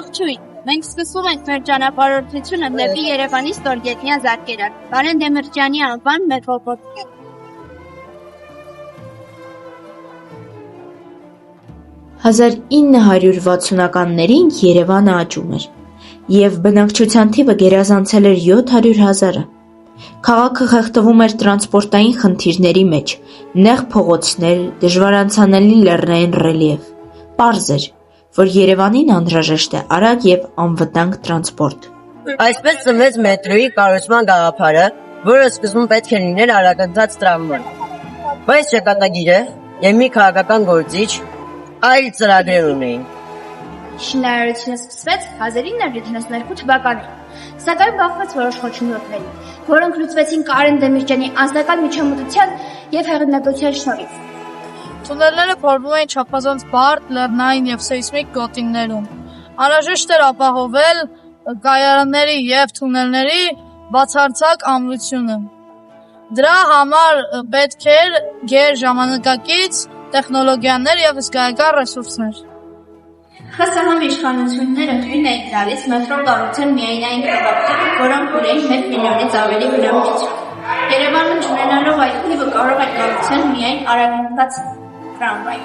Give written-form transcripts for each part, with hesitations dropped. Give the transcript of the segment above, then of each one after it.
Ողջույն, մենք սկսում ենք մեր ճանապարհորդությունը դեպի Երևանի ստորգետնյա զարկերակ, Կարեն Դեմիրճյանի անվան մետրոպոլիտեն։ 1960-ականներին Երևանը աճում էր, և բնակչության թիվը գերազանցել էր 700,000-ը։ Քաղաքը խեղդվում էր տրանսպորտային խնդիրների մեջ, նեղ փողոցներ, դժվարանցանելի լեռնային ռելիեֆ։ Պարզ էր, որ Երևանին անհրաժեշտ է արագ և անվտանգ տրանսպորտ։ Այսպես ծնվեց մետրոյի կառուցման գաղափարը, որը սկզբում պետք է լիներ արագընթաց տրամվա։ Բայց ճակատագիրը և մի քաղաքական գործիչ այլ ծրագրեր ունեին։ Շինարարությունը սկսվեց 1972 թվականին, սակայն բախվեց որոշ խոչընդոտների, որոնք լուծվեցին Կարեն Դեմիրճյանի անձնական միջամտության և հեղինակության շնորհիվ։ Թունելները փորվում էին չափազանց բարդ, լեռնային և սեյսմիկ գոտիներում։ Անհրաժեշտ էր ապահովել կայարանների և թունելների բացարձակ ամրությունը։ Դրա համար պետք էր գերժամանակակից տեխնոլոգիաներ և հսկայական ռեսուրսներ։ ԽՍՀՄ իշխանությունները թույլ էին տալիս մետրո կառուցել միայնային քաղաքներում, որոնք ունեին 1 միլիոնից ավելի բնակչություն։ Երևանում չունենալով այդ թիվը կարող էր կառուցել միայն արագընթաց տրամվայ։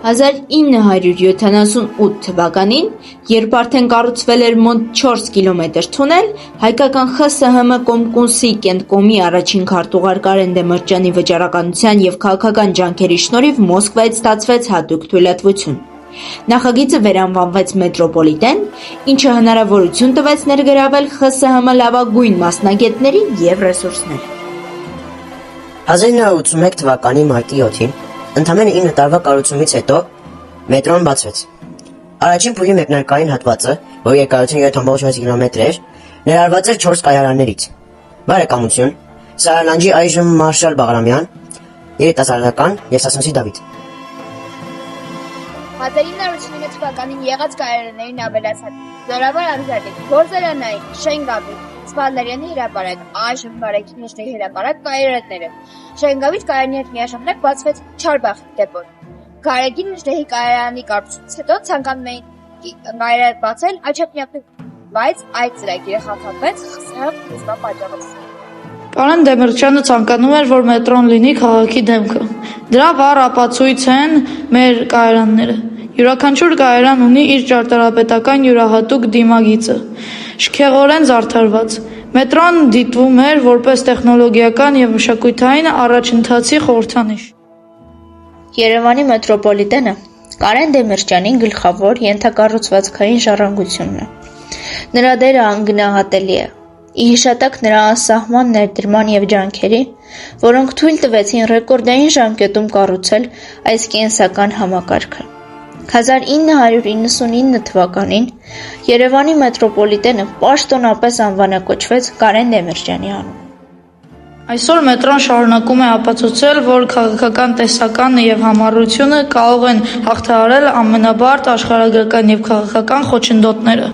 1978 թվականին, երբ արդեն կառուցվել էր մոտ 4 կիլոմետր թունել, հայկական ԽՍՀՄ Կոմկուսի Կենտկոմի առաջին քարտուղար Կարեն Դեմիրճյանի վճռականության և քաղաքական ջանքերի շնորհիվ Մոսկվայից ստացվեց հատուկ թույլատվություն։ Նախագիծը վերանվանվեց մետրոպոլիտեն, ինչը հնարավորություն տվեց ներգրավել ԽՍՀՄ լավագույն մասնագետներին և ռեսուրսներ։ 1981 թվականի մարտի 7-ին, ընդամենը 9 տարվա կառուցումից հետո, մետրոն բացվեց։ Առաջին փուլի մեկնարկային հատվածը, որի երկարությունը 7.6 կիլոմետր էր, ներառված էր 4 կայարաններից՝ Բարեկամություն, Սարալանջի այժմ Մարշալ Բաղրամյան, Երիտասարդական և Սասունցի Դավիթ։ 1989 թվականին եղած կայարաններին ավելացան Զորավոր Ամզադի, Գործարանային, Շենգավիթ, Սպանդարյանի հրապարակ, այժմ Բարեկի Նժդեհի հրապարակ կայարանները։ Շենգավիթ կայարանի հետ միաժամանակ բացվեց Չարբախի դեպոն։ Գարեգին Նժդեհի կայարանի կառուցումից հետո ցանկանում էին կայարան բացել Աչափնյակում, բայց այդ ծրագիրը խախտվեց ԽՍՀՄ փոխանցման պատճառով։ Կարեն Դեմիրճյանը ցանկանում էր, որ մետրոն լինի քաղաքի դեմքը։ Դրա վառ ապացույց են մեր կայարանները։ Յուրաքանչյուր կայարան ունի իր ճարտարապետական յուրահատուկ դիմագիծը, շքեղորեն զարդարված։ Մետրոն դիտվում էր որպես տեխնոլոգիական և մշակութային առաջընթացի խորհրդանիշ։ Երևանի մետրոպոլիտենը Կարեն Դեմիրճյանի գլխավոր ենթակառուցվածքային ժառանգությունն է։ Նրա դերը անգնահատելի է։ Ի հիշատակ նրա անսահման ներդրման և ջանքերի, որոնք թույլ տվեցին ռեկորդային ժամկետում կառուցել այս կենսական համակարգը։ 1999 թվականին Երևանի մետրոպոլիտենը պաշտոնապես անվանակոչվեց Կարեն Դեմիրճյանի անունով։ Այսօր մետրոն շարունակում է ապացուցել, որ քաղաքական տեսականը և համառությունը կարող են հաղթահարել ամենաբարդ աշխարհագրական և քաղաքական խոչընդոտները։